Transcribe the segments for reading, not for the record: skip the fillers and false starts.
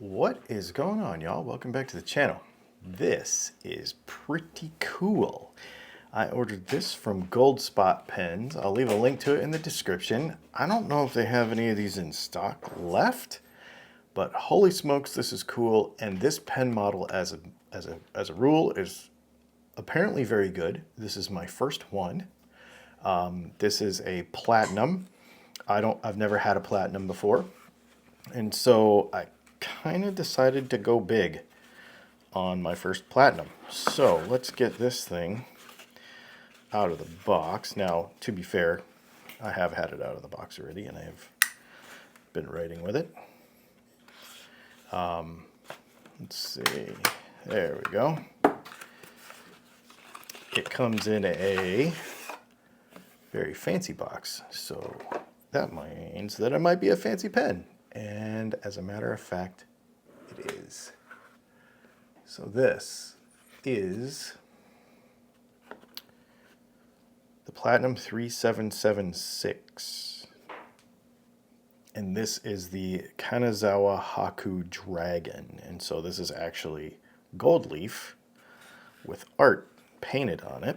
What is going on, y'all? Welcome back to the channel. This is pretty cool. I ordered this from Gold Spot Pens. I'll leave a link to it in the description. I don't know if they have any of these in stock left, but holy smokes, this is cool. And this pen model, as a rule, is apparently very good. This is my first one. This is a platinum. I've never had a platinum before, and so I kind of decided to go big on my first platinum. So let's get this thing out of the box. Now, to be fair, I have had it out of the box already, and I have been writing with it. Let's see. There we go. It comes in a very fancy box, so that means that it might be a fancy pen. And as a matter of fact, it is. So this is the Platinum 3776. And this is the Kanazawa Haku Dragon. And so this is actually gold leaf with art painted on it.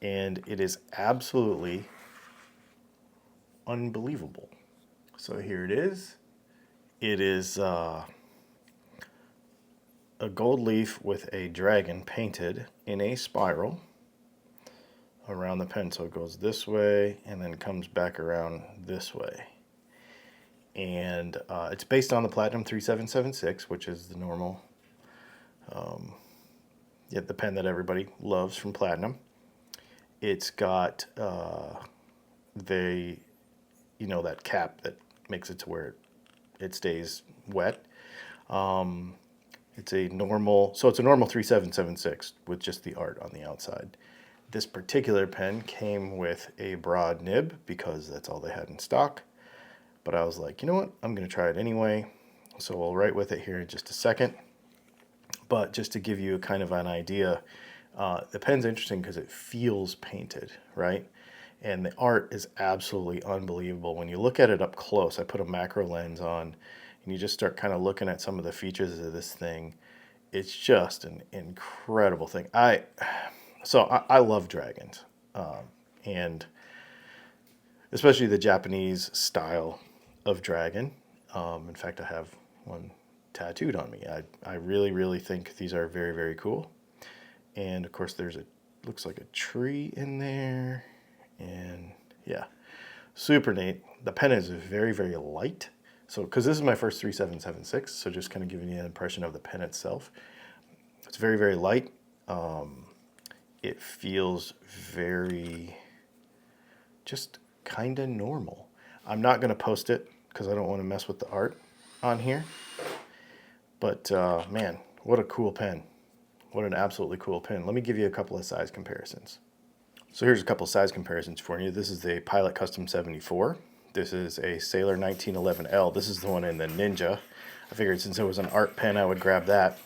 And it is absolutely unbelievable. So here it is. It is a gold leaf with a dragon painted in a spiral around the pen. So it goes this way and then comes back around this way. And it's based on the Platinum 3776, which is the normal, the pen that everybody loves from Platinum. It's got that cap that makes it to where it stays wet. It's a normal 3776 with just the art on the outside. This particular pen came with a broad nib because that's all they had in stock. But I was like, you know what? I'm going to try it anyway. So we'll write with it here in just a second. But just to give you kind of an idea, the pen's interesting because it feels painted, right? And the art is absolutely unbelievable. When you look at it up close, I put a macro lens on, and you just start kind of looking at some of the features of this thing. It's just an incredible thing. I love dragons, and especially the Japanese style of dragon. In fact, I have one tattooed on me. I really, really think these are very, very cool. And of course, looks like a tree in there. And yeah, super neat. The pen is very, very light. So, because this is my first 3776, so just kind of giving you an impression of the pen itself. It's very, very light. It feels very, just kind of normal. I'm not going to post it because I don't want to mess with the art on here. But man, what a cool pen. What an absolutely cool pen. Let me give you a couple of size comparisons. So here's a couple size comparisons for you. This is the Pilot Custom 74. This is a Sailor 1911L. This is the one in the Ninja. I figured since it was an art pen, I would grab that.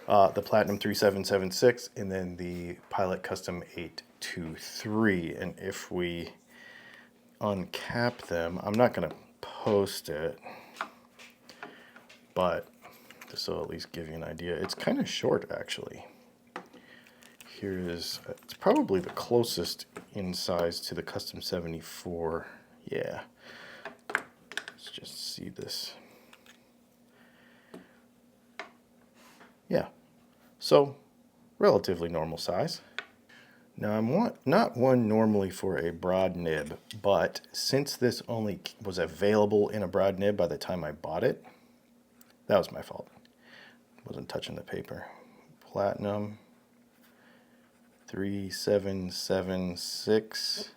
The Platinum 3776, and then the Pilot Custom 823. And if we uncap them, I'm not going to post it, but just so at least give you an idea, it's kind of short actually. It's probably the closest in size to the Custom 74. Yeah. Let's just see this. Yeah. So, relatively normal size. Now, I'm not one normally for a broad nib, but since this only was available in a broad nib by the time I bought it, that was my fault. Wasn't touching the paper. Platinum 3776,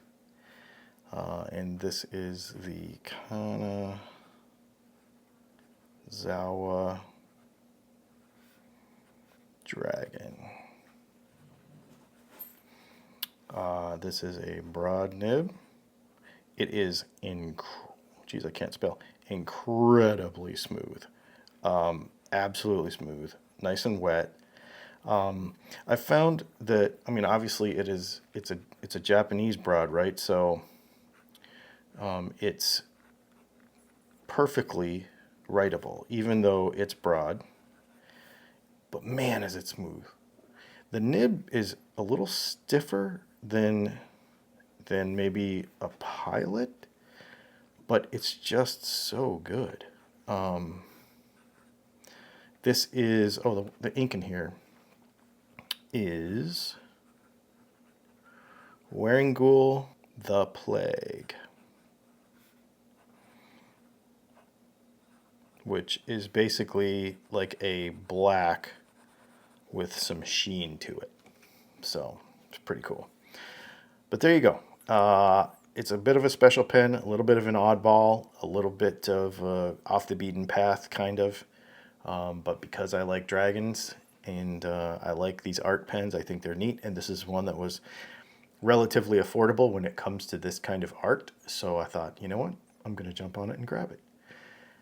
and this is the Kanazawa Dragon. This is a broad nib. It is geez, I can't spell. Incredibly smooth. Absolutely smooth. Nice and wet. I found that, I mean, obviously it's a Japanese broad, right? So it's perfectly writable, even though it's broad. But man, is it smooth. The nib is a little stiffer than maybe a Pilot, but it's just so good. This is, oh, the ink in here is Waringul the Plague, which is basically like a black with some sheen to it. So it's pretty cool. But there you go. It's a bit of a special pen, a little bit of an oddball, a little bit of off the beaten path, kind of. But because I like dragons and I like these art pens, I think they're neat. And this is one that was relatively affordable when it comes to this kind of art. So I thought, you know what? I'm going to jump on it and grab it.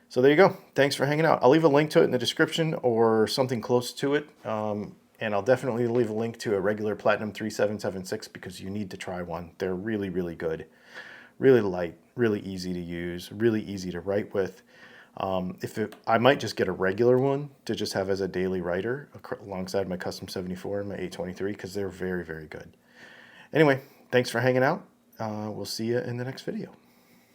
So there you go. Thanks for hanging out. I'll leave a link to it in the description or something close to it. And I'll definitely leave a link to a regular Platinum 3776 because you need to try one. They're really, really good. Really light, really easy to use, really easy to write with. I might just get a regular one to just have as a daily writer alongside my Custom 74 and my 823 because they're very, very good. Anyway, thanks for hanging out. We'll see you in the next video.